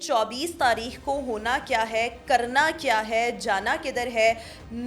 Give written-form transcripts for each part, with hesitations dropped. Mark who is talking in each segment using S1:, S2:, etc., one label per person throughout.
S1: 24 تاریخ کو ہونا کیا ہے, کرنا کیا ہے, جانا کدھر ہے,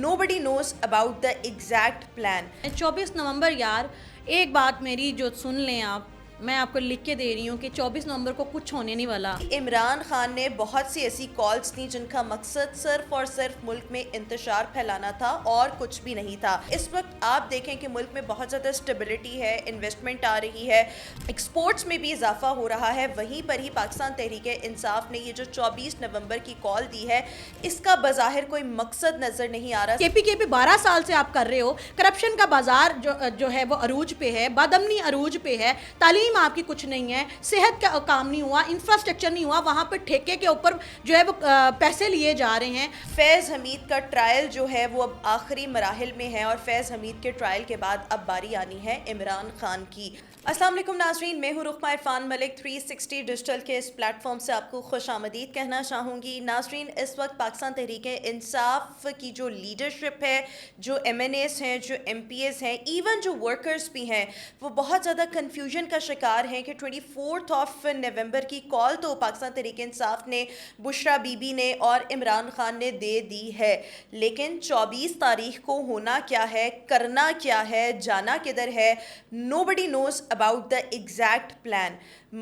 S1: nobody knows about the exact plan.
S2: 24 نومبر یار, ایک بات میری جو سن لیں آپ, میں آپ کو لکھ کے دے رہی ہوں کہ 24 نومبر کو کچھ ہونے نہیں والا.
S1: عمران خان نے بہت سی ایسی کالز تھیں جن کا مقصد صرف اور صرف ملک میں انتشار پھیلانا تھا اور کچھ بھی نہیں تھا. اس وقت آپ دیکھیں کہ ملک میں بہت زیادہ اسٹیبلٹی ہے, انویسٹمنٹ آ رہی ہے, ایکسپورٹس میں بھی اضافہ ہو رہا ہے. وہیں پر ہی پاکستان تحریک انصاف نے یہ جو 24 نومبر کی کال دی ہے, اس کا بظاہر کوئی مقصد نظر نہیں آ رہا.
S2: کے پی 12 سال سے آپ کر رہے ہو, کرپشن کا بازار جو ہے وہ عروج پہ ہے, بدامنی عروج پہ ہے, تعلیم آپ کی کچھ نہیں ہے, صحت کا کام نہیں ہوا, انفراسٹرکچر نہیں ہوا, وہاں پہ ٹھیکے کے اوپر جو ہے وہ پیسے لیے جا رہے ہیں.
S1: فیض حمید کا ٹرائل جو ہے وہ اب آخری مراحل میں ہے اور فیض حمید کے ٹرائل کے بعد اب باری آنی ہے عمران خان کی. السلام علیکم ناظرین, میں ہوں رقمہ عرفان ملک. 360 ڈیجیٹل کے اس پلیٹ فارم سے آپ کو خوش آمدید کہنا چاہوں گی. ناظرین, اس وقت پاکستان تحریک انصاف کی جو لیڈرشپ ہے, جو ایم این ایز ہیں, جو ایم پی ایز ہیں, ایون جو ورکرز بھی ہیں, وہ بہت زیادہ کنفیوژن کا شکار ہیں کہ 24 نومبر کی کال تو پاکستان تحریک انصاف نے, بشرا بی بی نے اور عمران خان نے دے دی ہے, لیکن 24 تاریخ کو ہونا کیا ہے, کرنا کیا ہے, جانا کدھر ہے, nobody knows about the exact plan.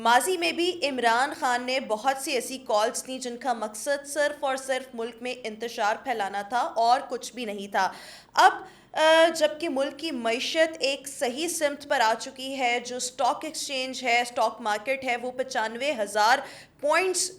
S1: ماضی میں بھی عمران خان نے بہت سی ایسی کالز تھیں جن کا مقصد صرف اور صرف ملک میں انتشار پھیلانا تھا اور کچھ بھی نہیں تھا. اب جبکہ ملک کی معیشت ایک صحیح سمت پر آ چکی ہے, جو سٹاک ایکسچینج ہے, سٹاک مارکیٹ ہے, وہ 95,000 پوائنٹس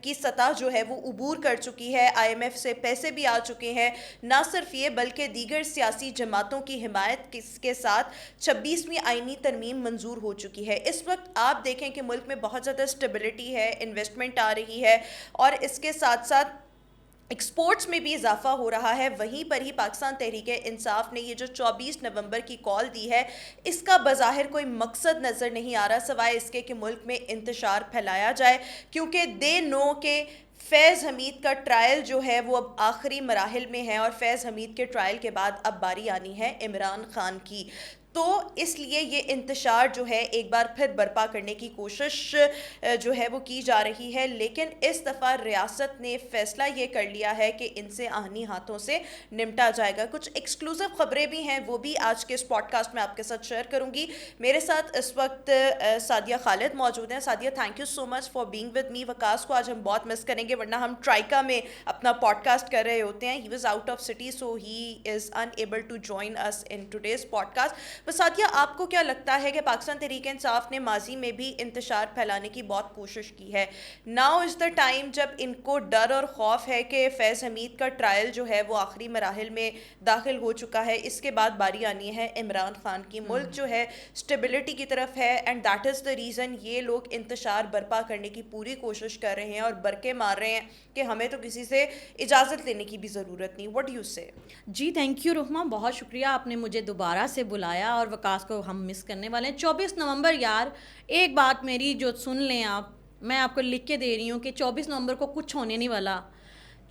S1: کی سطح جو ہے وہ عبور کر چکی ہے, آئی ایم ایف سے پیسے بھی آ چکے ہیں. نہ صرف یہ بلکہ دیگر سیاسی جماعتوں کی حمایت کے ساتھ 26ویں آئینی ترمیم منظور ہو چکی ہے. اس وقت آپ دیکھیں کہ ملک میں بہت زیادہ اسٹیبلٹی ہے, انویسٹمنٹ آ رہی ہے اور اس کے ساتھ ساتھ ایکسپورٹس میں بھی اضافہ ہو رہا ہے. وہیں پر ہی پاکستان تحریک انصاف نے یہ جو 24 نومبر کی کال دی ہے, اس کا بظاہر کوئی مقصد نظر نہیں آ رہا سوائے اس کے کہ ملک میں انتشار پھیلایا جائے, کیونکہ دے نو کہ فیض حمید کا ٹرائل جو ہے وہ اب آخری مراحل میں ہے اور فیض حمید کے ٹرائل کے بعد اب باری آنی ہے عمران خان کی. تو اس لیے یہ انتشار جو ہے ایک بار پھر برپا کرنے کی کوشش جو ہے وہ کی جا رہی ہے, لیکن اس دفعہ ریاست نے فیصلہ یہ کر لیا ہے کہ ان سے آہنی ہاتھوں سے نمٹا جائے گا. کچھ ایکسکلوزیو خبریں بھی ہیں, وہ بھی آج کے اس پوڈ کاسٹ میں آپ کے ساتھ شیئر کروں گی. میرے ساتھ اس وقت سعدیہ خالد موجود ہیں. Sadia, thank you so much for being with me. Vikas کو آج ہم بہت مس کریں گے, ورنہ ہم ٹرائکا میں اپنا پوڈ کاسٹ کر رہے ہوتے ہیں. He was out of city, so he is unable to join us in today's podcast. Sathiya, آپ کو کیا لگتا ہے کہ پاکستان تحریک انصاف نے ماضی میں بھی انتشار پھیلانے کی بہت کوشش کی ہے, ناؤ از دا ٹائم جب ان کو ڈر اور خوف ہے کہ فیض حمید کا ٹرائل جو ہے وہ آخری مراحل میں داخل ہو چکا ہے, اس کے بعد باری آنی ہے عمران خان کی. ملک جو ہے اسٹیبلٹی کی طرف ہے, and that is the reason یہ لوگ انتشار برپا کرنے کی پوری کوشش کر رہے ہیں اور برقے مار رہے ہیں کہ ہمیں تو کسی سے اجازت لینے کی بھی ضرورت نہیں. واٹ ڈو یو سے؟
S2: جی تھینک یو رحمہ, بہت شکریہ آپ نے مجھے دوبارہ سے بلایا, اور وکاس کو ہم مس کرنے والے ہیں. 24 نومبر یار, ایک بات میری جو سن لیں آپ, میں آپ کو لکھ کے دے رہی ہوں کہ 24 نومبر کو کچھ ہونے نہیں والا.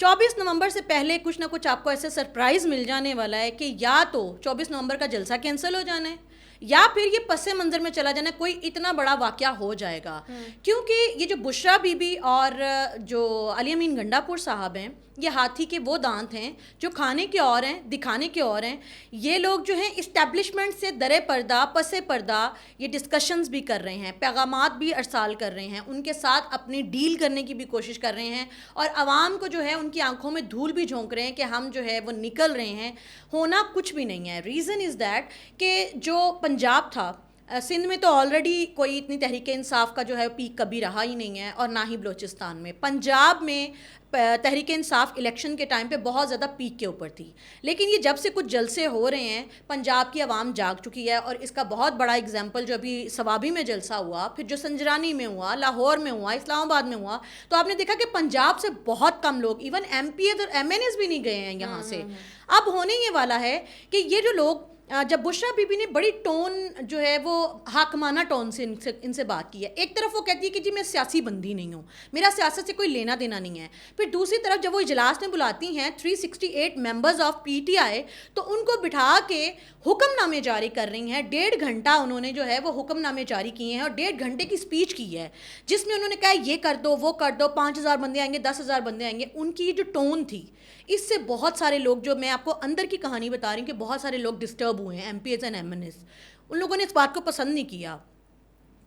S2: 24 نومبر سے پہلے کچھ نہ کچھ آپ کو ایسے سرپرائز مل جانے والا ہے کہ یا تو 24 نومبر کا جلسہ کینسل ہو جانا ہے, یا پھر یہ پس منظر میں چلا جانا ہے, کوئی اتنا بڑا واقعہ ہو جائے گا. کیونکہ یہ جو بشرا بی بی اور جو علی امین گنڈا پور صاحب ہیں, یہ ہاتھی کے وہ دانت ہیں جو کھانے کے اور ہیں, دکھانے کے اور ہیں. یہ لوگ جو ہیں اسٹیبلشمنٹ سے درے پردہ پس پردہ یہ ڈسکشنز بھی کر رہے ہیں, پیغامات بھی ارسال کر رہے ہیں, ان کے ساتھ اپنی ڈیل کرنے کی بھی کوشش کر رہے ہیں, اور عوام کو جو ہے ان کی آنکھوں میں دھول بھی جھونک رہے ہیں کہ ہم جو ہے وہ نکل رہے ہیں. ہونا کچھ بھی نہیں ہے. ریزن از دیٹ کہ جو پنجاب تھا, سندھ میں تو آلریڈی کوئی اتنی تحریک انصاف کا جو ہے پیک کبھی رہا ہی نہیں ہے, اور نہ ہی بلوچستان میں. پنجاب میں تحریک انصاف الیکشن کے ٹائم پہ بہت زیادہ پیک کے اوپر تھی, لیکن یہ جب سے کچھ جلسے ہو رہے ہیں پنجاب کی عوام جاگ چکی ہے. اور اس کا بہت بڑا اگزامپل جو ابھی سوابی میں جلسہ ہوا, پھر جو سنجرانی میں ہوا, لاہور میں ہوا, اسلام آباد میں ہوا, تو آپ نے دیکھا کہ پنجاب سے بہت کم لوگ, ایون ایم پی ایز اور ایم این ایز بھی نہیں گئے ہیں یہاں سے. اب ہونے یہ والا ہے کہ یہ جو لوگ جب بشرا بی بی نے بڑی ٹون جو ہے وہ حاکمانہ ٹون سے ان سے بات کی ہے. ایک طرف وہ کہتی ہے کہ جی میں سیاسی بندی نہیں ہوں, میرا سیاست سے کوئی لینا دینا نہیں ہے. پھر دوسری طرف جب وہ اجلاس میں بلاتی ہیں 368 members of P T I, تو ان کو بٹھا کے حکم نامے جاری کر رہی ہیں. 1.5 گھنٹہ انہوں نے جو ہے وہ حکم نامے جاری کیے ہیں اور 1.5 گھنٹے کی اسپیچ کی ہے, جس میں انہوں نے کہا یہ کر دو, وہ کر دو, 5,000 بندے آئیں گے, 10,000 بندے آئیں گے. ان کی جو ٹون تھی, اس سے بہت سارے لوگ, جو میں آپ کو اندر کی کہانی بتا رہی ہوں کہ بہت سارے لوگ ڈسٹرب ہوئے ہیں, M P As and M N As, ان لوگوں نے اس بات کو پسند نہیں کیا.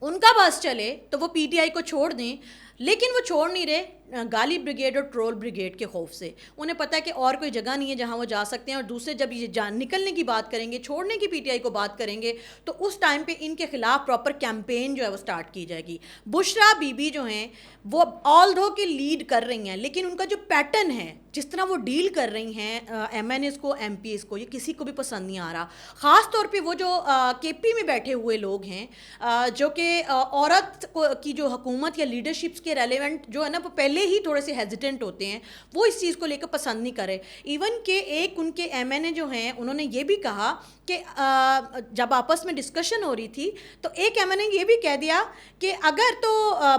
S2: ان کا بس چلے تو وہ پی ٹی آئی کو چھوڑ دیں, لیکن وہ چھوڑ نہیں رہے گالی بریگیڈ اور ٹرول بریگیڈ کے خوف سے. انہیں پتہ ہے کہ اور کوئی جگہ نہیں ہے جہاں وہ جا سکتے ہیں, اور دوسرے جب یہ جان نکلنے کی بات کریں گے, چھوڑنے کی پی ٹی آئی کو بات کریں گے, تو اس ٹائم پہ ان کے خلاف پراپر کیمپین جو ہے وہ سٹارٹ کی جائے گی. بشرا بی بی جو ہیں وہ آل دو کہ لیڈ کر رہی ہیں, لیکن ان کا جو پیٹرن ہے, جس طرح وہ ڈیل کر رہی ہیں ایم این ایس کو, ایم پی ایس کو, یہ کسی کو بھی پسند نہیں آ رہا. خاص طور پہ وہ جو کے پی میں بیٹھے ہوئے لوگ ہیں, جو کہ عورت کی جو حکومت یا لیڈرشپس کے ریلیونٹ جو ہے نا, وہ پہلے ہی تھوڑے سے ہیزیٹنٹ ہوتے ہیں, وہ اس چیز کو لے کر پسند نہیں کرے. ایون کہ ایک ان کے ایم این اے جو ہیں, انہوں نے یہ بھی کہا کہ جب آپس میں ڈسکشن ہو رہی تھی, تو ایک ایم این اے یہ بھی کہہ دیا کہ اگر تو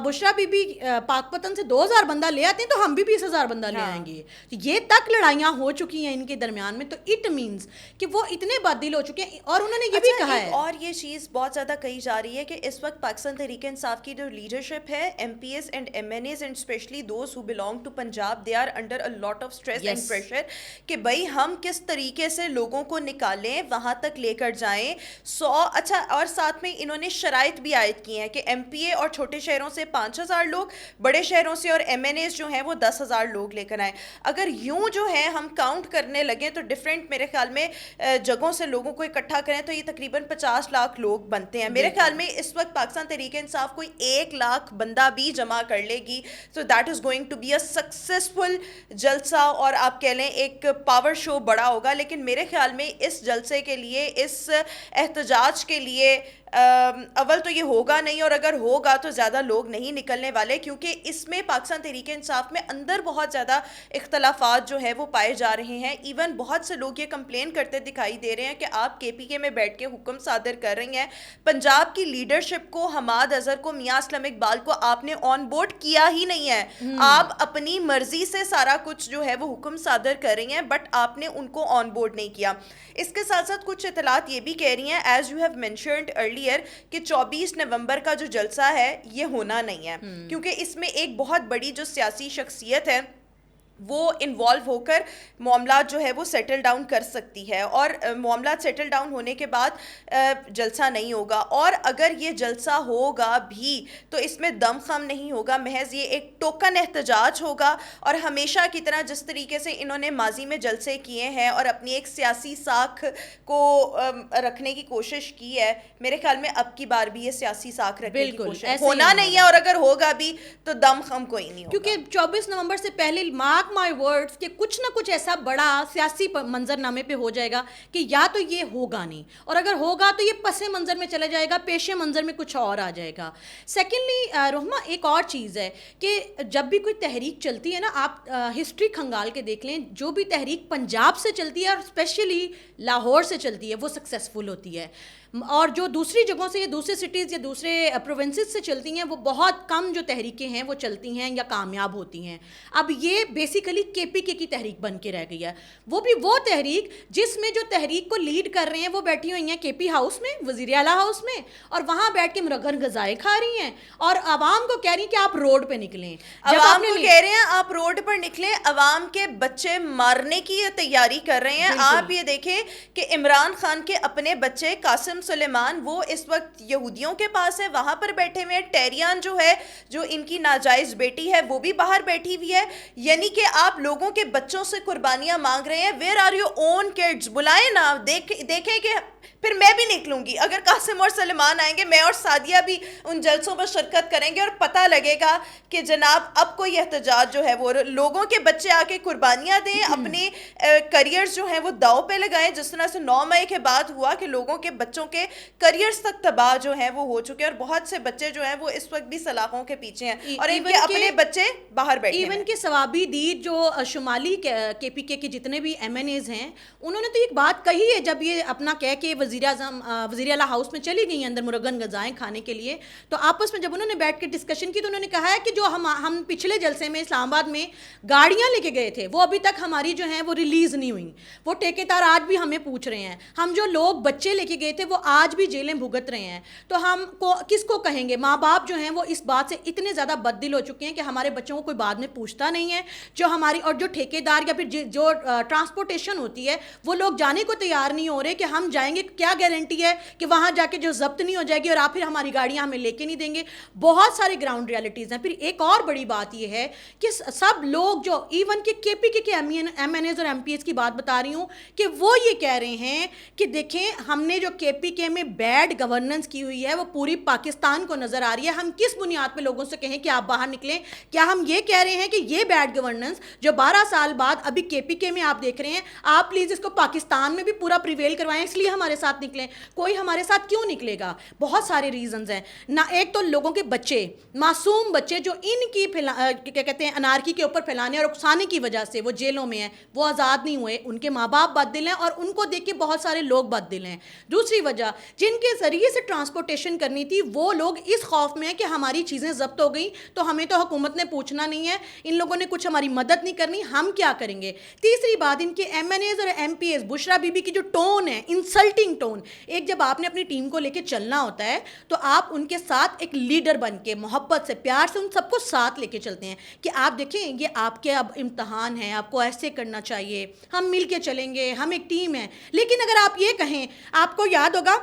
S2: بشرا بی بی پاک پتن سے 2,000 بندہ لے آتے ہیں تو ہم بھی 20,000 بندہ لے آئیں گے. یہ تک لڑائیاں ہو چکی ہیں ان کے درمیان میں, تو اٹ مینس کہ وہ اتنے بدل ہو چکے ہیں. اور انہوں نے یہ بھی کہا ہے,
S1: اور یہ چیز بہت زیادہ کہی جا رہی ہے کہ اس وقت پاکستان تحریک انصاف کی جو لیڈرشپ ہے, M P S and M N As and especially those who belong to Punjab, they are under a lot of stress and pressure کہ بھائی ہم کس طریقے سے لوگوں کو نکالیں, وہاں تک لے کر جائیں. اچھا, اور ساتھ میں انہوں نے شرائط بھی عائد کی ہیں کہ ایم پی اے اور چھوٹے شہروں سے 5,000 لوگ, بڑے شہروں سے اور ایم این ایز جو ہیں وہ 10,000 لوگ لے کر آئیں. اگر یوں جو ہے ہم کاؤنٹ کرنے لگیں تو ڈفرینٹ میرے خیال میں جگہوں سے لوگوں کو اکٹھا کریں تو یہ تقریباً 50 لاکھ لوگ بنتے ہیں. میرے خیال میں اس وقت پاکستان تحریک انصاف کوئی 1 لاکھ بندہ بھی جمع کر لے گی, تو that is going to be a successful جلسہ, اور آپ کہہ لیں ایک پاور شو بڑا ہوگا. لیکن میرے خیال میں اس جلسے کے لیے, اس احتجاج کے لیے اول تو یہ ہوگا نہیں, اور اگر ہوگا تو زیادہ لوگ نہیں نکلنے والے, کیونکہ اس میں پاکستان تحریک انصاف میں اندر بہت زیادہ اختلافات جو ہے وہ پائے جا رہے ہیں. ایون بہت سے لوگ یہ کمپلین کرتے دکھائی دے رہے ہیں کہ آپ کے پی کے میں بیٹھ کے حکم صادر کر رہی ہیں, پنجاب کی لیڈرشپ کو, حماد اظہر کو, میاں اسلم اقبال کو آپ نے آن بورڈ کیا ہی نہیں ہے. آپ اپنی مرضی سے سارا کچھ جو ہے وہ حکم صادر کر رہی ہیں, بٹ آپ نے ان کو آن بورڈ نہیں کیا. اس کے ساتھ ساتھ کچھ اطلاعات یہ بھی کہہ رہی ہیں, as you have mentioned earlier, کہ 24 نومبر کا جو جلسہ ہے یہ ہونا نہیں ہے, کیونکہ اس میں ایک بہت بڑی جو سیاسی شخصیت ہے وہ انوالو ہو کر معاملات جو ہے وہ سیٹل ڈاؤن کر سکتی ہے, اور معاملات سیٹل ڈاؤن ہونے کے بعد جلسہ نہیں ہوگا. اور اگر یہ جلسہ ہوگا بھی تو اس میں دم خم نہیں ہوگا, محض یہ ایک ٹوکن احتجاج ہوگا. اور ہمیشہ کی طرح جس طریقے سے انہوں نے ماضی میں جلسے کیے ہیں اور اپنی ایک سیاسی ساکھ کو رکھنے کی کوشش کی ہے, میرے خیال میں اب کی بار بھی یہ سیاسی ساکھ رکھنے کی کوشش ہونا نہیں ہے, اور اگر ہوگا بھی تو دم خم کوئی نہیں ہوگا.
S2: کیونکہ 24 نومبر سے پہلے مارک مائی ورڈز کہ کچھ نہ کچھ ایسا بڑا سیاسی منظر نامے پہ ہو جائے گا کہ یا تو یہ ہوگا نہیں, اور اگر ہوگا تو یہ پس منظر میں چلا جائے گا, پیش منظر میں کچھ اور آ جائے گا. سیکنڈلی رحمہ, ایک اور چیز ہے کہ جب بھی کوئی تحریک چلتی ہے نا, آپ ہسٹری کھنگال کے دیکھ لیں, جو بھی تحریک پنجاب سے چلتی ہے اور اسپیشلی لاہور سے چلتی ہے وہ سکسیزفل ہوتی ہے, اور جو دوسری جگہوں سے یا دوسرے سٹیز یا دوسرے پروونسز سے چلتی ہیں وہ بہت کم جو تحریکیں ہیں وہ چلتی ہیں یا کامیاب ہوتی ہیں. اب یہ بیسیکلی کے پی کے کی تحریک بن کے رہ گئی ہے, وہ بھی وہ تحریک جس میں جو تحریک کو لیڈ کر رہے ہیں وہ بیٹھی ہوئی ہیں کے پی ہاؤس میں, وزیر اعلیٰ ہاؤس میں, اور وہاں بیٹھ کے مرغن غذائیں کھا رہی ہیں, اور عوام کو کہہ رہی ہیں کہ آپ روڈ پہ نکلیں.
S1: عوام کو کہہ رہے ہیں آپ روڈ پر نکلیں, عوام کے بچے مارنے کی تیاری کر رہے ہیں. آپ یہ دیکھیں کہ عمران خان کے اپنے بچے قاسم سلیمان وہ اس وقت یہودیوں کے پاس ہے, وہاں پر بیٹھے ہوئے ہیں. ٹیریان جو ہے, جو ان کی ناجائز بیٹی ہے, وہ بھی باہر بیٹھی ہوئی ہے. یعنی کہ آپ لوگوں کے بچوں سے قربانیاں مانگ رہے ہیں. Where are your own kids? بلائیں نا, دیکھیں کہ پھر میں بھی نکلوں گی. اگر قاسم اور سلیمان آئیں گے, میں اور سعدیہ بھی ان جلسوں پر شرکت کریں گے, اور پتہ لگے گا کہ جناب اب کوئی احتجاج جو ہے وہ لوگوں کے بچے آ کے قربانیاں دیں, اپنے کریئرز جو ہیں وہ داؤ پہ لگائیں, جس طرح سے 9 مئی کے بعد ہوا کہ لوگوں کے بچوں کے کریئرز تک تباہ جو ہیں وہ ہو چکے ہیں, اور بہت سے بچے جو ہیں وہ اس وقت بھی سلاخوں کے پیچھے ہیں, اور ان کے اپنے بچے باہر بیٹھے ہیں.
S2: ایون کہ ثوابی دید جو شمالی کے پی کے جتنے بھی ایم این ایز ہیں, انہوں نے تو ایک بات کہی ہے جب یہ اپنا کہہ کے وزیر اعظم وزیر اعلیٰ ہاؤس میں چلی گئی ہیں اندر مرغن غذائیں کھانے کے لیے, تو آپس میں جب انہوں نے بیٹھ کے ڈسکشن کی تو انہوں نے کہا ہے کہ جو ہم پچھلے جلسے میں اسلام آباد میں گاڑیاں لے کے گئے تھے وہ ابھی تک ہماری جو ہیں وہ ریلیز نہیں ہوئی, وہ ٹھیکیدار آج بھی ہمیں پوچھ رہے ہیں, ہم جو لوگ بچے لے کے گئے تھے وہ آج بھی جیلیں بھگت رہے ہیں. تو ہم کو کس کو کہیں گے؟ ماں باپ جو ہیں وہ اس بات سے اتنے زیادہ بددل ہو چکے ہیں کہ ہمارے بچوں کو کوئی بعد میں پوچھتا نہیں ہے. جو ہماری اور جو ٹھیکیدار یا پھر جو ٹرانسپورٹیشن ہوتی ہے وہ لوگ جانے کو تیار نہیں ہو رہے کہ ہم جائیں گے, کیا گارنٹی ہے کہ وہاں جا کے جو ضبط نہیں ہو جائے گی اور آپ پھر ہماری گاڑیاں ہمیں لے کے نہیں دیں گے. بہت سارے گراؤنڈ ریالٹیز ہیں. پھر ایک اور بڑی بات یہ ہے کہ سب لوگ جو ایون کہ کے پی کے ایم این ایز اور ایم پی ایز کی بات بتا رہی ہوں کہ وہ یہ کہہ رہے ہیں کہ دیکھیں ہم نے جو کے پی کے میں بیڈ گورننس کی ہوئی ہے وہ پوری پاکستان کو نظر آ رہی ہے. ہم کس بنیاد پہ لوگوں سے کہیں کہ آپ باہر نکلیں؟ کیا ہم یہ کہہ رہے ہیں کہ یہ بیڈ گورننس جو 12 سال بعد ابھی کے پی کے میں آپ دیکھ رہے ہیں, آپ پلیز اس کو پاکستان میں بھی پورا پریویل کروائیں, اس لیے ہمارے ساتھ نکلیں؟ کوئی ہمارے ساتھ کیوں نکلے گا؟ بہت سارے ریزنز ہیں نہ. ایک تو لوگوں کے بچے, معصوم بچے جو ان کی کیا کہتے ہیں انارکی کے اوپر پھیلانے اور اکسانے کی وجہ سے وہ جیلوں میں ہیں, وہ آزاد نہیں ہوئے. ان کے ماں باپ بددل ہیں اور ان کو دیکھ کے بہت سارے لوگ بددل ہیں. دوسری وجہ جن کے ذریعے سے ٹرانسپورٹیشن کرنی تھی وہ لوگ اس خوف میں ہیں کہ ہماری چیزیں ضبط ہو گئی تو ہمیں تو حکومت نے پوچھنا نہیں ہے, ان لوگوں نے کچھ ہماری مدد نہیں کرنی, ہم کیا کریں گے. تیسری بات ان کے ایم این ایز اور M P As, Bushra Bibi کی جو ٹون ہے, انسلٹنگ ٹون. ایک جب آپ نے اپنی ٹیم کو لے کے چلنا ہوتا ہے تو آپ ان کے ساتھ ایک لیڈر بن کے محبت سے پیار سے ان سب کو ساتھ لے کے چلتے ہیں کہ آپ دیکھیں یہ آپ کے اب امتحان ہے, آپ کو ایسے کرنا چاہیے, ہم مل کے چلیں گے, ہم ایک ٹیم ہے. لیکن اگر آپ یہ کہیں, آپ کو یاد ہوگا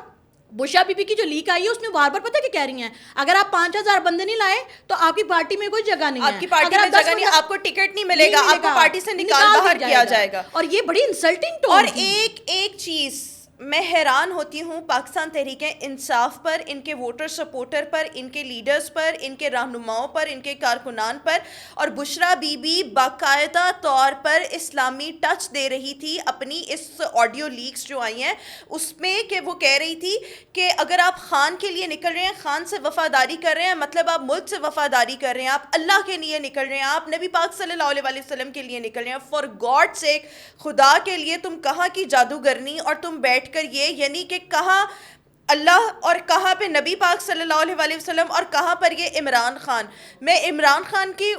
S2: بشرا بی بی کی جو لیک آئی ہے اس میں بار بار پتہ کہ کہہ رہی ہیں اگر آپ 5000 بندے نہیں لائے تو آپ کی پارٹی میں کوئی جگہ نہیں ہے,
S1: آپ کی پارٹی میں جگہ نہیں, آپ کو ٹکٹ نہیں ملے گا, آپ کو پارٹی سے نکال باہر کیا جائے گا.
S2: اور یہ بڑی انسلٹنگ ٹون.
S1: اور ایک چیز میں حیران ہوتی ہوں پاکستان تحریک انصاف پر, ان کے ووٹر سپورٹر پر, ان کے لیڈرز پر, ان کے رہنماؤں پر, ان کے کارکنان پر. اور بشرا بی بی باقاعدہ طور پر اسلامی ٹچ دے رہی تھی اپنی اس آڈیو لیکس جو آئی ہیں اس میں, کہ وہ کہہ رہی تھی کہ اگر آپ خان کے لیے نکل رہے ہیں, خان سے وفاداری کر رہے ہیں, مطلب آپ ملک سے وفاداری کر رہے ہیں, آپ اللہ کے لیے نکل رہے ہیں, آپ نبی پاک صلی اللہ علیہ وسلم کے لیے نکل رہے ہیں. فار گاڈ سیک, خدا کے لیے تم کہاں کی جادوگرنی, اور تم بیٹھ کر یہ یعنی کہ کہاں اللہ اور کہاں پہ نبی پاک صلی اللہ علیہ وسلم اور کہاں پر یہ عمران خان. میں عمران خان کی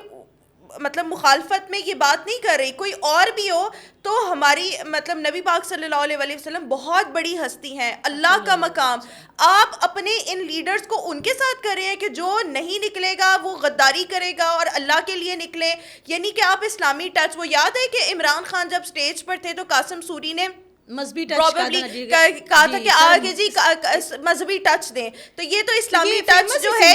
S1: مطلب مخالفت میں یہ بات نہیں کر رہی, کوئی اور بھی ہو تو ہماری مطلب نبی پاک صلی اللہ علیہ وسلم بہت بڑی ہستی ہیں, اللہ کا مقام. آپ اپنے ان لیڈرز کو ان کے ساتھ کر رہے ہیں کہ جو نہیں نکلے گا وہ غداری کرے گا اور اللہ کے لیے نکلے, یعنی کہ آپ اسلامی ٹچ. وہ یاد ہے کہ عمران خان جب سٹیج پر تھے تو قاسم سوری نے
S2: مذہبی
S1: کہا تھا کہ آگے جی مذہبی ٹچ دیں, تو یہ تو اسلامی ٹچ جو ہے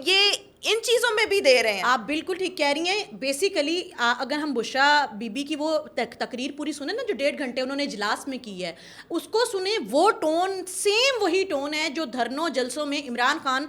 S1: یہ ان چیزوں میں بھی دے رہے ہیں.
S2: آپ بالکل ٹھیک کہہ رہی ہیں. بیسیکلی اگر ہم بشرا بی بی کی وہ تقریر پوری سنیں نا جو 1.5 گھنٹے انہوں نے اجلاس میں کی ہے, اس کو سنیں, وہ ٹون سیم وہی ٹون ہے جو دھرنوں جلسوں میں عمران خان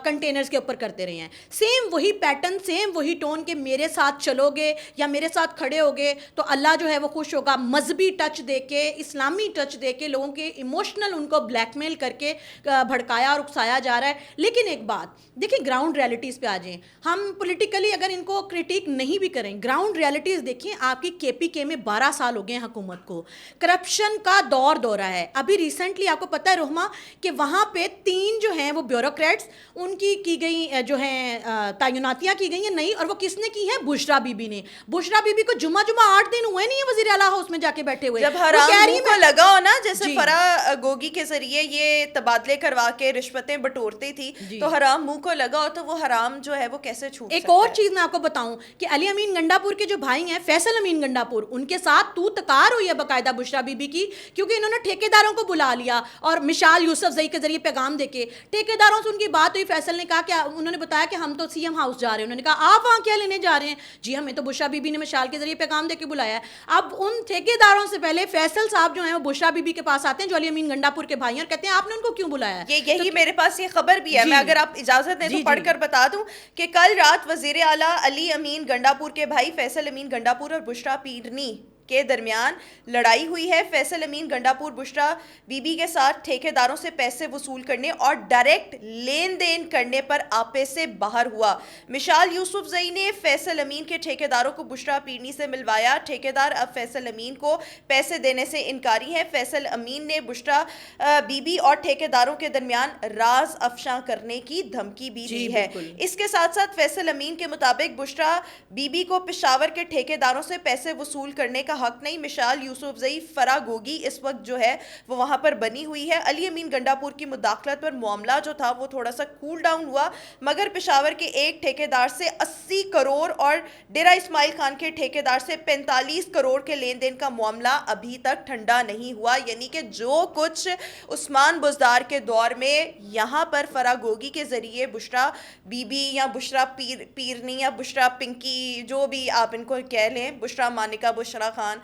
S2: کنٹینرز کے اوپر کرتے رہے ہیں. سیم وہی پیٹرن, سیم وہی ٹون کہ میرے ساتھ چلو گے یا میرے ساتھ کھڑے ہوگے تو اللہ جو ہے وہ خوش ہوگا. مذہبی ٹچ دے کے, اسلامی ٹچ دے کے لوگوں کے ایموشنل ان کو بلیک میل کر کے بھڑکایا اور اکسایا جا رہا ہے. لیکن ایک بات دیکھیں, گراؤنڈ ریالٹیز پہ آ جائیں. ہم پولیٹیکلی اگر ان کو کرٹیک نہیں بھی کریں, گراؤنڈ ریالٹیز دیکھیں. آپ کی کے پی کے میں 12 سال ہو گئے ہیں حکومت کو, کرپشن کا دور دورہ ہے. ابھی ریسنٹلی آپ کو پتہ ہے رحمہ کہ وہاں پہ 3 جو ہیں وہ بیوروکریٹس, ان کی گئی جو ہیں تعیناتیاں کی گئی ہیں نئی, اور وہ کس نے کی ہیں؟ بشرا بی بی نے. بشرا بی بی کو جمعہ 8 دن ہوئے نہیں ہے وزیر اعلیٰ ہاؤس میں جا کے بیٹھے ہوئے.
S1: جب حرام منہ کو لگا ہو نا, جیسے فرا گوگی کے ذریعے یہ تبادلے کروا کے رشوتیں بٹورتی تھی, تو حرام منہ کو لگا ہو تو وہ حرام جو ہے وہ کیسے چھوٹ سکتا ہے.
S2: ایک اور چیز میں آپ کو بتاؤں کہ علی امین گنڈا پور کے جو بھائی ہیں, فیصل امین گنڈا پور, ان کے ساتھ تو تکار ہوئی ہے باقاعدہ بشرا بی بی کی, کیونکہ انہوں نے ٹھیکیداروں کو بلا لیا اور مشال یوسف زئی کے ذریعے پیغام دے کے ٹھیکیداروں سے ان کی بات ہوئی. فیصل نے کہا کہ انہوں نے بتایا کہ ہم تو سی ایم ہاؤس جا رہے ہیں. انہوں نے کہا آپ وہاں کیا لینے جا رہے ہیں؟ جی ہمیں تو بشرا بی بی نے مشال کے ذریعے پیغام دے کے بلایا ہے. اب ان ٹھیکیداروں سے پہلے فیصل صاحب جو ہیں وہ بشرا بی بی کے پاس آتے ہیں جو علی امین گنڈا پور کے بھائی ہیں, اور کہتے ہیں آپ نے ان کو کیوں بلایا ہے.
S1: یہی میرے پاس یہ خبر بھی ہے, میں اگر آپ اجازت دیں تو پڑھ کر بتا دوں کہ کل رات وزیر اعلیٰ علی امین گنڈا پور کے بھائی فیصل امین گنڈا پور اور بشرا پیرنی کے درمیان لڑائی ہوئی ہے. فیصل امین گنڈاپور بشرا بی بی کے ساتھ ٹھیکیداروں سے پیسے وصول کرنے اور ڈائریکٹ لین دین کرنے پر آپے سے باہر ہوا. مشال یوسف زئی نے فیصل امین کے ٹھیکیداروں کو بشرا پیرنی سے ملوایا. ٹھیکیدار اب فیصل امین کو پیسے دینے سے انکاری ہیں. فیصل امین نے بشرا بی بی اور ٹھیکیداروں کے درمیان راز افشاں کرنے کی دھمکی بھی دی ہے. اس کے ساتھ ساتھ فیصل امین کے مطابق بشرا بی بی کو پشاور کے ٹھیکیداروں سے پیسے وصول کرنے کا حق نہیں. مشال یوسف زئی فرا گوگی اس وقت جو ہے وہ وہاں پر بنی ہوئی ہے. علی امین گنڈاپور کی مداخلت پر معاملہ جو تھا وہ تھوڑا سا کول ڈاؤن ہوا, مگر پشاور کے ایک ٹھیکیدار سے 80 کروڑ اور ڈیرہ اسماعیل خان کے ٹھیکیدار سے 45 کروڑ کے لین دین کا معاملہ ابھی تک ٹھنڈا نہیں ہوا. یعنی کہ جو کچھ عثمان بزدار کے دور میں یہاں پر فرا گوگی کے ذریعے بشرا بی بی یا بشرا پیرنی یا بشرا پنکی جو بھی آپ ان کو کہہ لیں, بشرا مانکا, بشرا خان,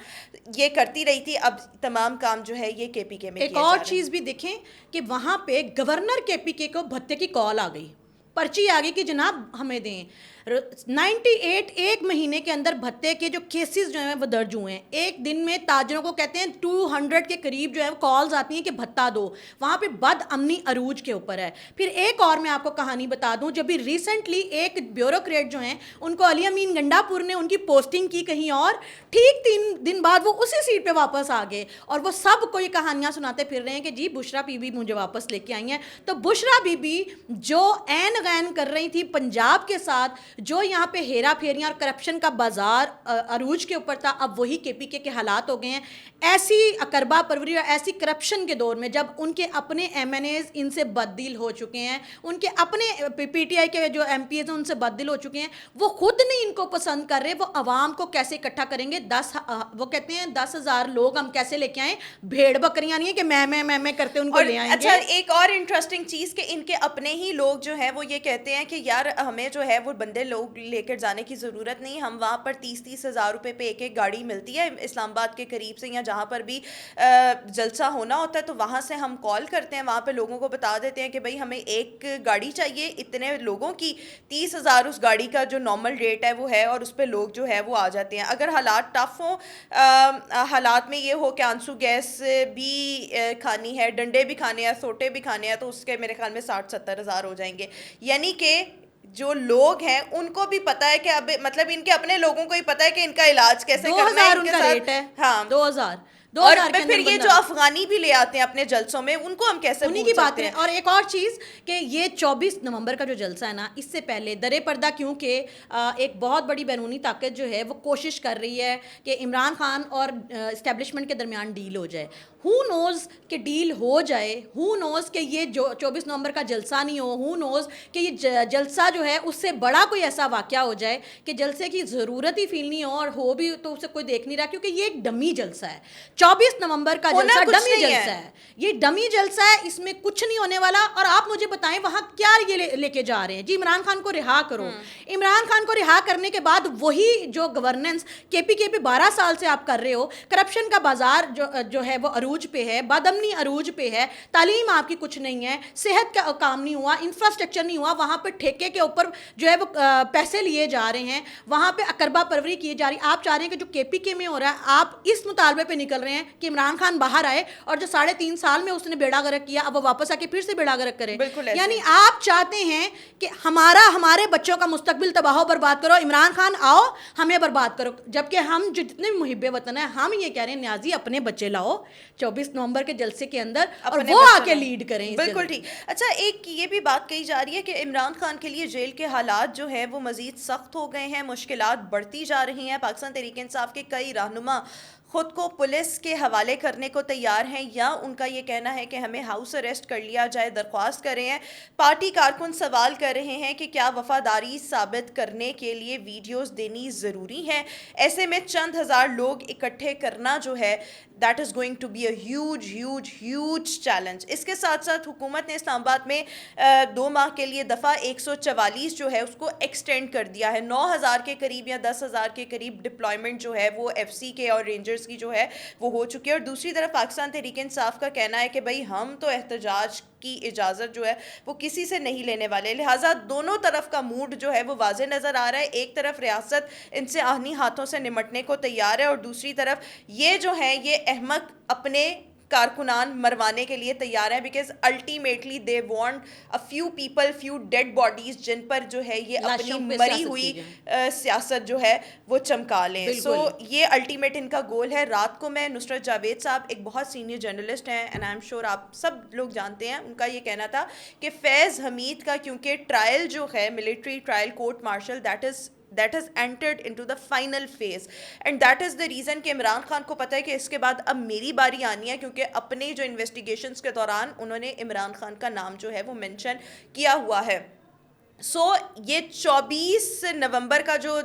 S1: یہ کرتی رہی تھی, اب تمام کام جو ہے یہ کے پی کے میں
S2: ایک اور چیز بھی دیکھیں کہ وہاں پہ گورنر کے پی کے کو بھتے کی کال آ گئی, پرچی آ گئی کہ جناب ہمیں دیں. 98 ایک مہینے کے اندر بھتے کے جو کیسز جو ہیں وہ درج ہوئے ہیں. ایک دن میں تاجروں کو کہتے ہیں 200 کے قریب جو ہے کالز آتی ہیں کہ بھتہ دو. وہاں پہ بد امنی عروج کے اوپر ہے. پھر ایک اور میں آپ کو کہانی بتا دوں, جب بھی ریسنٹلی ایک بیوروکریٹ جو ہیں ان کو علی امین گنڈاپور نے ان کی پوسٹنگ کی کہیں اور, ٹھیک 3 دن بعد وہ اسی سیٹ پہ واپس آ گئے اور وہ سب کو یہ کہانیاں سناتے پھر رہے ہیں کہ جی بشرا بی بی مجھے واپس لے کے آئی ہیں. تو بشرا بی بی جو عین غین کر رہی تھی پنجاب کے ساتھ, جو یہاں پہ ہیرا پھیریاں اور کرپشن کا بازار عروج کے اوپر تھا, اب وہی کے پی کے حالات ہو گئے ہیں. ایسی اقربا پروری اور ایسی کرپشن کے دور میں جب ان کے اپنے ایم این ایز ان سے بددل ہو چکے ہیں, ان کے اپنے پی ٹی آئی کے جو ایم پی ایز ہیں ان سے بددل ہو چکے ہیں, وہ خود نہیں ان کو پسند کر رہے, وہ عوام کو کیسے اکٹھا کریں گے. وہ کہتے ہیں 10,000 لوگ ہم کیسے لے کے آئیں, بھیڑ بکریاں نہیں ہیں کہ میں کرتے ان کو لے آئیں گے.
S1: اچھا ایک اور انٹرسٹنگ چیز کہ ان کے اپنے ہی لوگ جو ہیں وہ یہ کہتے ہیں کہ یار ہمیں جو ہے وہ بندے لوگ لے کر جانے کی ضرورت نہیں, ہم وہاں پر 30 ہزار روپے پہ ایک گاڑی ملتی ہے اسلام آباد کے قریب سے یا جہاں پر بھی جلسہ ہونا ہوتا ہے, تو وہاں سے ہم کال کرتے ہیں, وہاں پہ لوگوں کو بتا دیتے ہیں کہ بھئی ہمیں ایک گاڑی چاہیے اتنے لوگوں کی, 30,000 اس گاڑی کا جو نارمل ریٹ ہے وہ ہے, اور اس پہ لوگ جو ہے وہ آ جاتے ہیں. اگر حالات ٹف ہوں, حالات میں یہ ہو کہ آنسو گیس بھی کھانی ہے, ڈنڈے بھی کھانے ہیں, سوٹے بھی کھانے ہیں, تو اس کے میرے خیال میں 60-70 ہزار ہو جائیں گے. یعنی کہ جو لوگ ہیں ان کو بھی پتا ہے کہ اب مطلب ان کے اپنے لوگوں کو ہی پتا ہے کہ ان کا علاج کیسے کرنا ہے.
S2: 2000 ان کا ریٹ ہے,
S1: ہاں
S2: 2000
S1: اور پھر یہ جو افغانی بھی لے آتے ہیں اپنے جلسوں میں, ان کو ہم کیسے
S2: انہی کی بات ہے. اور ایک اور چیز کہ یہ 24 نومبر کا جو جلسہ ہے نا, اس سے پہلے درے پردہ, کیونکہ ایک بہت بڑی بیرونی طاقت جو ہے وہ کوشش کر رہی ہے کہ عمران خان اور اسٹیبلشمنٹ کے درمیان ڈیل ہو جائے. ہو نوز کہ ڈیل ہو جائے, ہو نوز کہ یہ جو 24 نومبر کا جلسہ نہیں ہو نوز کہ یہ جلسہ جو ہے اس سے بڑا کوئی ایسا واقعہ ہو جائے کہ جلسے کی ضرورت ہی فیل نہیں ہو, اور ہو بھی تو اسے کوئی دیکھ نہیں رہا, کیونکہ یہ ایک ڈمی جلسہ ہے. 24 نومبر کا جلسہ ڈمی جلسہ ہے, یہ ڈمی جلسہ ہے, اس میں کچھ نہیں ہونے والا. اور آپ مجھے بتائیں وہاں کیا یہ لے کے جا رہے ہیں, جی عمران خان کو رہا کرو. عمران خان کو رہا کرنے کے بعد وہی جو گورننس کے پی 12 سال سے آپ کر رہے ہو, کرپشن کا بازار جو ہے وہ عروج پہ ہے, بدامنی عروج پہ ہے, تعلیم آپ کی کچھ نہیں ہے, صحت کا کام نہیں ہوا, انفراسٹرکچر نہیں ہوا, وہاں پہ ٹھیکے کے اوپر جو ہے وہ پیسے لیے جا رہے ہیں, وہاں پہ اقربا پروری کی جا رہی. آپ چاہ رہے ہیں کہ جو کے پی کے میں ہو رہا ہے, آپ اس مطالبے پہ نکل رہے ہیں کہ عمران خان باہر آئے, اور جو 3.5 سال میں اس نے بیڑا غرق کیا اب وہ واپس آ کے پھر سے بیڑا غرق کرے. یعنی آپ چاہتے ہیں کہ ہمارے بچوں کا مستقبل تباہ و برباد کرو, عمران خان آؤ ہمیں برباد کرو. جبکہ ہم جتنے محب وطن ہیں ہم یہ کہہ رہے ہیں نیازی اپنے بچے لاؤ 24 نومبر کے جلسے کے اندر, اور وہ آ کے لیڈ کریں.
S1: بالکل ٹھیک. اچھا ایک یہ بھی بات کہی جا رہی ہے کہ عمران خان کے لیے جیل کے حالات جو ہیں وہ مزید سخت ہو گئے ہیں, مشکلات بڑھتی جا رہی ہیں. پاکستان تحریک انصاف کے کئی رہنما خود کو پولیس کے حوالے کرنے کو تیار ہیں, یا ان کا یہ کہنا ہے کہ ہمیں ہاؤس اریسٹ کر لیا جائے, درخواست کر رہے ہیں. پارٹی کارکن سوال کر رہے ہیں کہ کیا وفاداری ثابت کرنے کے لیے ویڈیوز دینی ضروری ہے. ایسے میں چند ہزار لوگ اکٹھے کرنا جو ہے that is going to be a huge challenge. اس کے ساتھ ساتھ حکومت نے اسلام آباد میں 2 ماہ کے لیے دفعہ 144 جو ہے اس کو ایکسٹینڈ کر دیا ہے. 9,000 کے قریب یا 10,000 کے قریب ڈپلائمنٹ جو ہے وہ ایف سی کے اور رینجرز اس کی جو ہے وہ ہو چکی ہے. اور دوسری طرف پاکستان تحریک انصاف کا کہنا ہے کہ بھائی ہم تو احتجاج کی اجازت جو ہے وہ کسی سے نہیں لینے والے. لہٰذا دونوں طرف کا موڈ جو ہے وہ واضح نظر آ رہا ہے. ایک طرف ریاست ان سے آہنی ہاتھوں سے نمٹنے کو تیار ہے اور دوسری طرف یہ جو ہیں یہ احمق اپنے کارکنان مروانے کے لیے تیار ہیں, because ultimately they want a few people, few dead bodies جن پر جو ہے یہ اپنی مری ہوئی سیاست جو ہے وہ چمکا لیں. سو یہ الٹیمیٹ ان کا گول ہے. رات کو میں نصرت جاوید صاحب ایک بہت سینئر جرنلسٹ ہیں اینڈ آئی ایم شیور آپ سب لوگ جانتے ہیں, ان کا یہ کہنا تھا کہ فیض حمید کا کیونکہ ٹرائل جو ہے military trial court martial that has entered into the final phase and that is the reason کہ عمران خان کو پتہ ہے کہ اس کے بعد اب میری باری آنی ہے, کیونکہ اپنے جو انویسٹیگیشنز کے دوران انہوں نے عمران خان کا نام جو ہے وہ مینشن کیا ہوا ہے. سو یہ 24 نومبر کا جو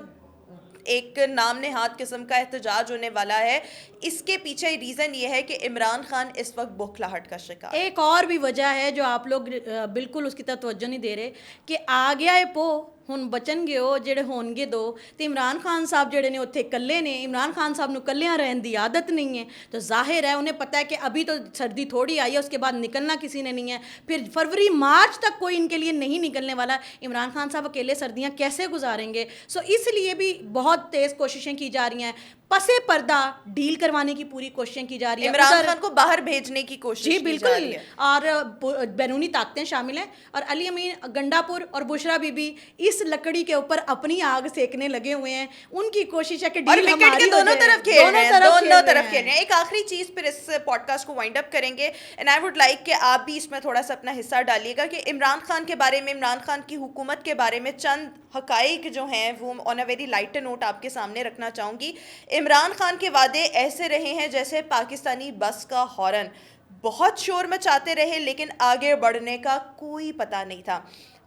S1: ایک نام نہاد قسم کا احتجاج ہونے والا ہے, اس کے پیچھے ریزن یہ ہے کہ عمران خان اس وقت بوکھلاہٹ کا شکار.
S2: ایک اور بھی وجہ ہے جو آپ لوگ بالکل اس کی طرف توجہ نہیں دے رہے کہ آ گیا ہے پو ہن بچن گے وہ جڑے ہون گے دو. تو عمران خان صاحب جڑے نے اتنے کلے نے, عمران خان صاحب نو کلیاں رہن دی عادت نہیں ہے, تو ظاہر ہے انہیں پتہ ہے کہ ابھی تو سردی تھوڑی آئی ہے, اس کے بعد نکلنا کسی نے نہیں ہے, پھر فروری مارچ تک کوئی ان کے لیے نہیں نکلنے والا. عمران خان صاحب اکیلے سردیاں کیسے گزاریں گے؟ سو اس لیے بھی بہت تیز کوششیں کی جا رہی ہیں, پسے پردہ ڈیل کروانے کی پوری کوششیں کی جا رہی ہیں,
S1: عمران خان کو باہر بھیجنے کی کوشش
S2: جی
S1: کی جا رہی ہے.
S2: اور بیرونی طاقتیں شامل ہیں, اور علی امین گنڈا پور اور بشرا بی بی اس لکڑی کے اوپر اپنی آگ سیکنے لگے ہوئے ہیں. ان کی کوشش ہے کہ ڈیل ہماری ہو
S1: دونوں
S2: جائے.
S1: طرف کھیل رہے ہیں. ایک آخری چیز پھر اس پوڈ کاسٹ کو وائنڈ اپ کریں گے, اینڈ آئی ووڈ لائک کہ آپ بھی اس میں تھوڑا سا اپنا حصہ ڈالیے گا کہ عمران خان کے بارے میں, عمران خان کی حکومت کے بارے میں چند حقائق جو ہیں وہ آن اے ویری لائٹر نوٹ آپ کے سامنے رکھنا چاہوں گی. عمران خان کے وعدے ایسے رہے ہیں جیسے پاکستانی بس کا ہارن, بہت شور مچاتے رہے لیکن آگے بڑھنے کا کوئی پتہ نہیں تھا.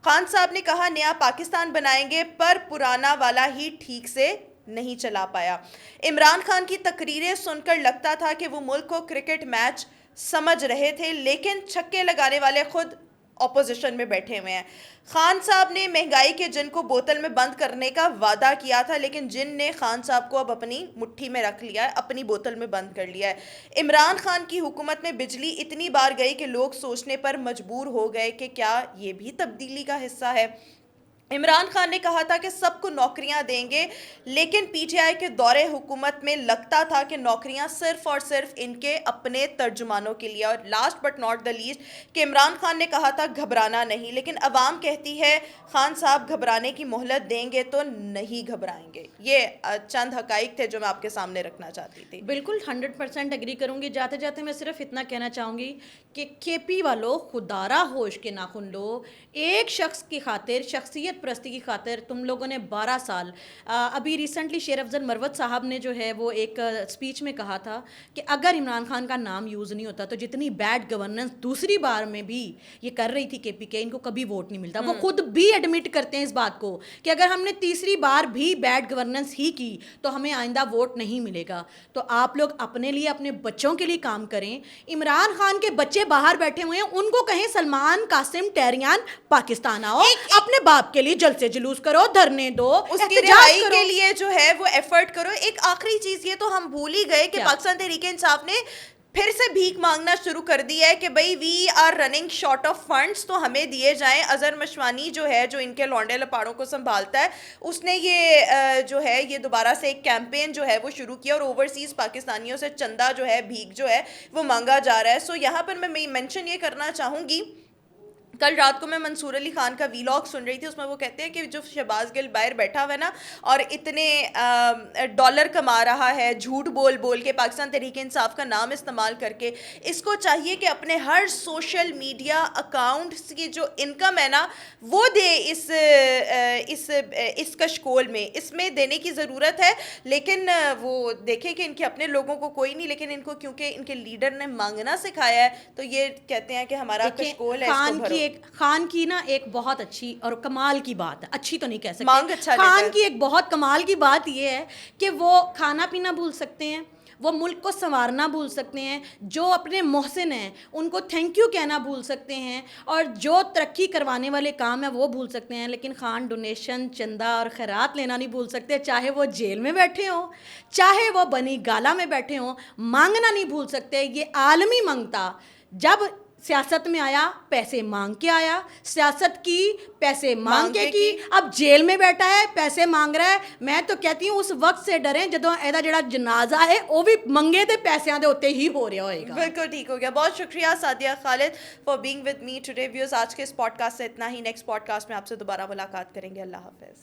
S1: خان صاحب نے کہا نیا پاکستان بنائیں گے, پر پرانا والا ہی ٹھیک سے نہیں چلا پایا. عمران خان کی تقریریں سن کر لگتا تھا کہ وہ ملک کو کرکٹ میچ سمجھ رہے تھے, لیکن چھکے لگانے والے خود اپوزیشن میں بیٹھے ہوئے ہیں. خان صاحب نے مہنگائی کے جن کو بوتل میں بند کرنے کا وعدہ کیا تھا, لیکن جن نے خان صاحب کو اب اپنی مٹھی میں رکھ لیا ہے, اپنی بوتل میں بند کر لیا ہے. عمران خان کی حکومت میں بجلی اتنی بار گئی کہ لوگ سوچنے پر مجبور ہو گئے کہ کیا یہ بھی تبدیلی کا حصہ ہے. عمران خان نے کہا تھا کہ سب کو نوکریاں دیں گے, لیکن پی ٹی آئی کے دور حکومت میں لگتا تھا کہ نوکریاں صرف اور صرف ان کے اپنے ترجمانوں کے لیے. اور last but not the least کہ عمران خان نے کہا تھا گھبرانا نہیں, لیکن عوام کہتی ہے خان صاحب گھبرانے کی مہلت دیں گے تو نہیں گھبرائیں گے. یہ چند حقائق تھے جو میں آپ کے سامنے رکھنا چاہتی تھی.
S2: بالکل 100% ایگری کروں گی. جاتے جاتے میں صرف اتنا کہنا چاہوں گی کہ کے پی والو خدارہ ہوش کے ناخن لو. ایک شخص کی خاطر, شخصیت پرستی کی خاطر تم لوگوں نے 12 سال, ابھی ریسنٹلی شیر افضل مروت صاحب نے جو ہے وہ ایک اسپیچ میں کہا تھا کہ اگر عمران خان کا نام یوز نہیں ہوتا تو جتنی بیڈ گورننس دوسری بار میں بھی یہ کر رہی تھی کے پی کے, ان کو کبھی ووٹ نہیں ملتا. وہ خود بھی ایڈمٹ کرتے ہیں اس بات کو کہ اگر ہم نے تیسری بار بھی بیڈ گورننس ہی کی تو ہمیں آئندہ ووٹ نہیں ملے گا. تو آپ لوگ اپنے لیے, اپنے بچوں کے لیے کام کریں. عمران خان کے بچے باہر بیٹھے ہوئے ہیں, ان کو کہیں سلمان قاسم ٹہریان پاکستان آؤ, اپنے باپ کے لیے جلسے جلوس کرو, دھرنے دو,
S1: اس کی رہائی کے لیے جو ہے وہ ایفرٹ کرو. ایک آخری چیز یہ تو ہم بھول ہی گئے کہ پاکستان تحریک انصاف نے پھر سے بھیک مانگنا شروع کر دی ہے کہ بھائی we are running short of funds, تو ہمیں دیے جائیں. اظہر مشوانی جو ہے, جو ان کے لونڈے لپاڑوں کو سنبھالتا ہے, اس نے یہ جو ہے یہ دوبارہ سے ایک کیمپین جو ہے وہ شروع کیا, اور اوورسیز پاکستانیوں سے چندہ جو ہے, بھیک جو ہے وہ مانگا جا رہا ہے. سو یہاں پر میں مینشن یہ کرنا چاہوں گی, کل رات کو میں منصور علی خان کا ویلاگ سن رہی تھی, اس میں وہ کہتے ہیں کہ جو شہباز گل باہر بیٹھا ہوا ہے نا اور اتنے ڈالر کما رہا ہے جھوٹ بول بول کے, پاکستان تحریک انصاف کا نام استعمال کر کے, اس کو چاہیے کہ اپنے ہر سوشل میڈیا اکاؤنٹس کی جو انکم ہے نا وہ دے اس کشکول میں, اس میں دینے کی ضرورت ہے. لیکن وہ دیکھیں کہ ان کے اپنے لوگوں کو کوئی نہیں, لیکن ان کو کیونکہ ان کے لیڈر نے مانگنا سکھایا ہے تو یہ کہتے ہیں کہ ہمارا کشکول ہے, اس کو بھرو.
S2: خان کی نا ایک بہت اچھی اور کمال کی بات ہے, اچھی تو نہیں کہہ سکتے, خان کی ایک بہت کمال کی بات یہ ہے کہ وہ کھانا پینا بھول سکتے ہیں, وہ ملک کو سنوارنا بھول سکتے ہیں, جو اپنے محسن ہیں ان کو تھینک یو کہنا بھول سکتے ہیں, اور جو ترقی کروانے والے کام ہیں وہ بھول سکتے ہیں, لیکن خان ڈونیشن, چندہ اور خیرات لینا نہیں بھول سکتے, چاہے وہ جیل میں بیٹھے ہوں, چاہے وہ بنی گالا میں بیٹھے ہوں. مانگنا نہیں بھول سکتے. یہ عالمی منگتا جب سیاست میں آیا پیسے مانگ کے آیا, سیاست کی پیسے مانگ کے اب جیل میں بیٹھا ہے پیسے مانگ رہا ہے. میں تو کہتی ہوں اس وقت سے ڈریں جدو ایدا جڑا جنازہ ہے وہ بھی منگے دے پیسیاں دے ہوتے ہی ہو رہا ہوئے گا.
S1: بالکل ٹھیک ہو گیا. بہت شکریہ Sadia Khalid for being with me today. Viewers آج کے اس پوڈ کاسٹ سے اتنا ہی. نیکسٹ پوڈ کاسٹ میں آپ سے دوبارہ ملاقات کریں گے. اللہ حافظ.